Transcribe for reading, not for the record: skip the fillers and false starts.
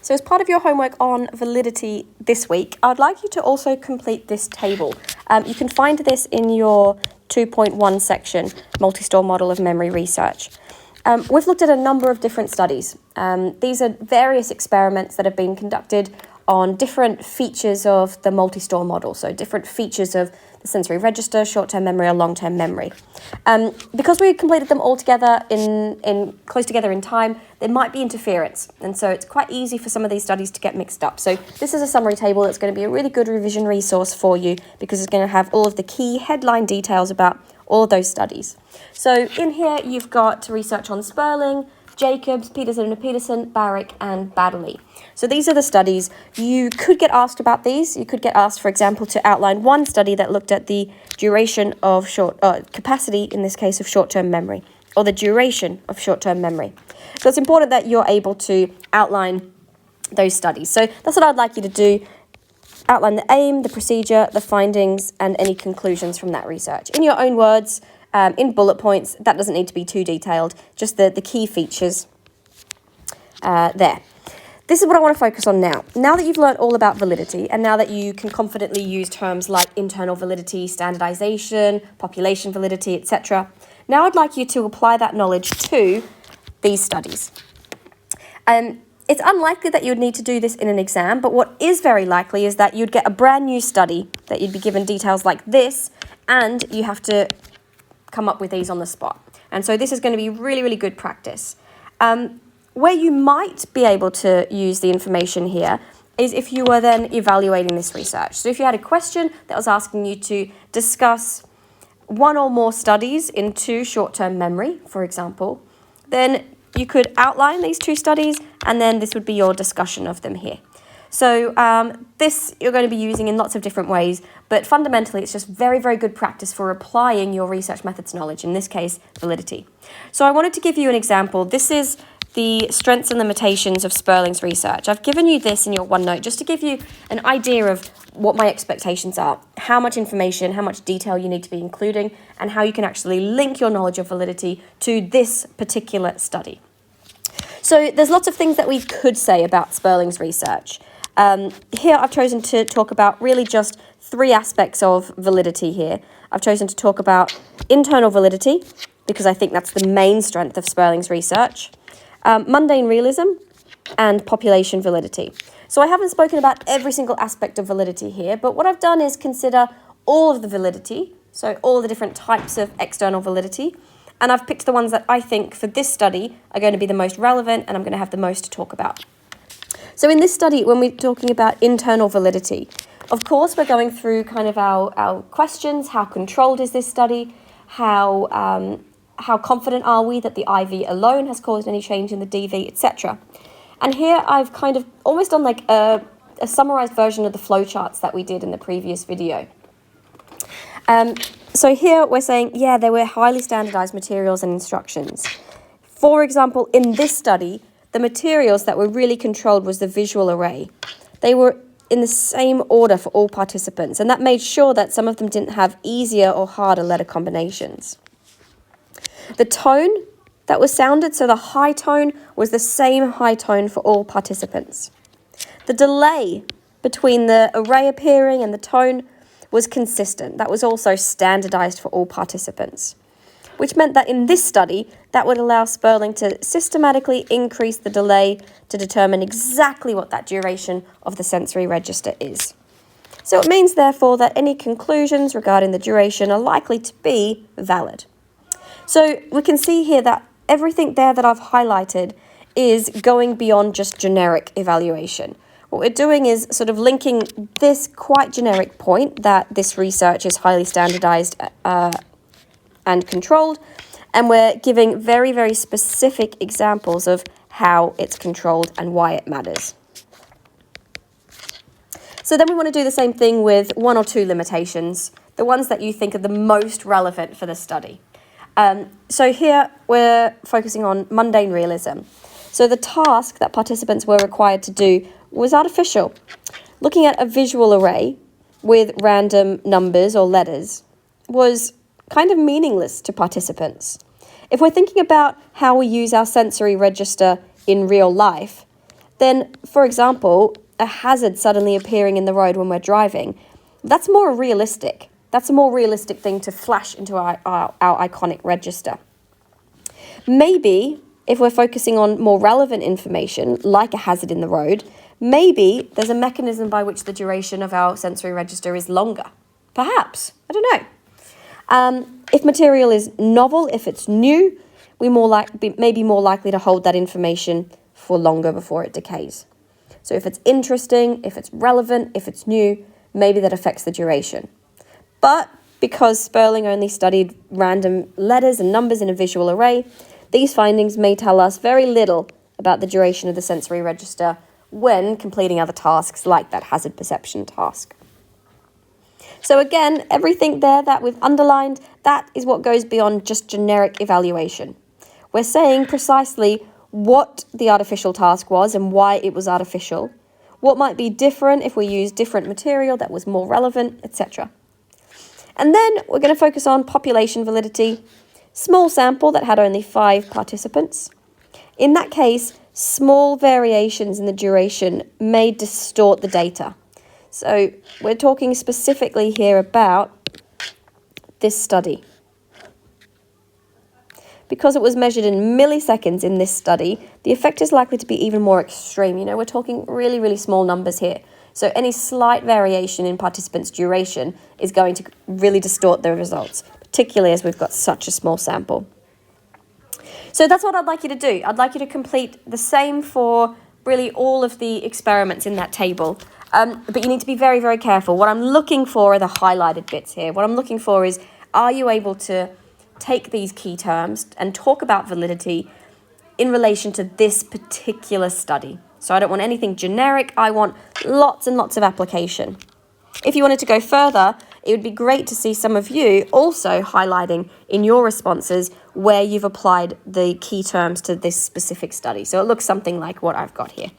So as part of your homework on validity this week, I'd like you to also complete this table. You can find this in your 2.1 section, multi-store model of memory research. We've looked at a number of different studies. These are various experiments that have been conducted on different features of the multi-store model, so different features of the sensory register, short-term memory or long-term memory. Because we completed them all together close together in time, there might be interference, and so it's quite easy for some of these studies to get mixed up. So this is a summary table that's going to be a really good revision resource for you because it's going to have all of the key headline details about all of those studies. So in here you've got research on Sperling, Jacobs, Peterson and Peterson, Barrick and Baddeley. So these are the studies. You could get asked about these. You could get asked, for example, to outline one study that looked at the duration of capacity, in this case, of short-term memory, or the duration of short-term memory. So it's important that you're able to outline those studies. So that's what I'd like you to do. Outline the aim, the procedure, the findings, and any conclusions from that research. In your own words, in bullet points. That doesn't need to be too detailed, just the key features there. This is what I want to focus on now. Now that you've learned all about validity, and now that you can confidently use terms like internal validity, standardization, population validity, etc., now I'd like you to apply that knowledge to these studies. It's unlikely that you would need to do this in an exam, but what is very likely is that you'd get a brand new study, that you'd be given details like this, and you have to come up with these on the spot. And so this is going to be really, really good practice. Where you might be able to use the information here is if you were then evaluating this research. So if you had a question that was asking you to discuss one or more studies into short-term memory, for example, then you could outline these two studies, and then this would be your discussion of them here. So this you're going to be using in lots of different ways, but fundamentally it's just very, very good practice for applying your research methods knowledge, in this case, validity. So I wanted to give you an example. This is the strengths and limitations of Sperling's research. I've given you this in your OneNote just to give you an idea of what my expectations are, how much information, how much detail you need to be including, and how you can actually link your knowledge of validity to this particular study. So there's lots of things that we could say about Sperling's research. Here I've chosen to talk about really just three aspects of validity here. I've chosen to talk about internal validity, because I think that's the main strength of Sperling's research, mundane realism, and population validity. So I haven't spoken about every single aspect of validity here, but what I've done is consider all of the validity, so all the different types of external validity, and I've picked the ones that I think for this study are going to be the most relevant and I'm going to have the most to talk about. So in this study, when we're talking about internal validity, of course we're going through kind of our questions, how controlled is this study, how confident are we that the IV alone has caused any change in the DV, etc. And here I've kind of almost done like a summarized version of the flowcharts that we did in the previous video. So here we're saying, yeah, there were highly standardized materials and instructions. For example, in this study, the materials that were really controlled was the visual array. They were in the same order for all participants, and that made sure that some of them didn't have easier or harder letter combinations. The tone that was sounded, so the high tone, was the same high tone for all participants. The delay between the array appearing and the tone was consistent. That was also standardized for all participants, which meant that in this study, that would allow Sperling to systematically increase the delay to determine exactly what that duration of the sensory register is. So it means, therefore, that any conclusions regarding the duration are likely to be valid. So we can see here that everything there that I've highlighted is going beyond just generic evaluation. What we're doing is sort of linking this quite generic point that this research is highly standardized and controlled, and we're giving very, very specific examples of how it's controlled and why it matters. So then we want to do the same thing with one or two limitations, the ones that you think are the most relevant for the study. So here we're focusing on mundane realism. So the task that participants were required to do was artificial. Looking at a visual array with random numbers or letters was kind of meaningless to participants. If we're thinking about how we use our sensory register in real life, then, for example, a hazard suddenly appearing in the road when we're driving, that's more realistic. That's a more realistic thing to flash into our iconic register. Maybe if we're focusing on more relevant information, like a hazard in the road, maybe there's a mechanism by which the duration of our sensory register is longer. Perhaps. I don't know. If material is novel, if it's new, we may be more likely to hold that information for longer before it decays. So if it's interesting, if it's relevant, if it's new, maybe that affects the duration. But because Sperling only studied random letters and numbers in a visual array, these findings may tell us very little about the duration of the sensory register when completing other tasks like that hazard perception task. So again, everything there that we've underlined, that is what goes beyond just generic evaluation. We're saying precisely what the artificial task was and why it was artificial, what might be different if we use different material that was more relevant, etc. And then we're going to focus on population validity, small sample that had only 5 participants. In that case, small variations in the duration may distort the data. So we're talking specifically here about this study. Because it was measured in milliseconds in this study, the effect is likely to be even more extreme. We're talking really, really small numbers here. So any slight variation in participants' duration is going to really distort the results, particularly as we've got such a small sample. So that's what I'd like you to do. I'd like you to complete the same for really all of the experiments in that table. But you need to be very, very careful. What I'm looking for are the highlighted bits here. What I'm looking for is, are you able to take these key terms and talk about validity in relation to this particular study? So I don't want anything generic. I want lots and lots of application. If you wanted to go further, it would be great to see some of you also highlighting in your responses where you've applied the key terms to this specific study. So it looks something like what I've got here.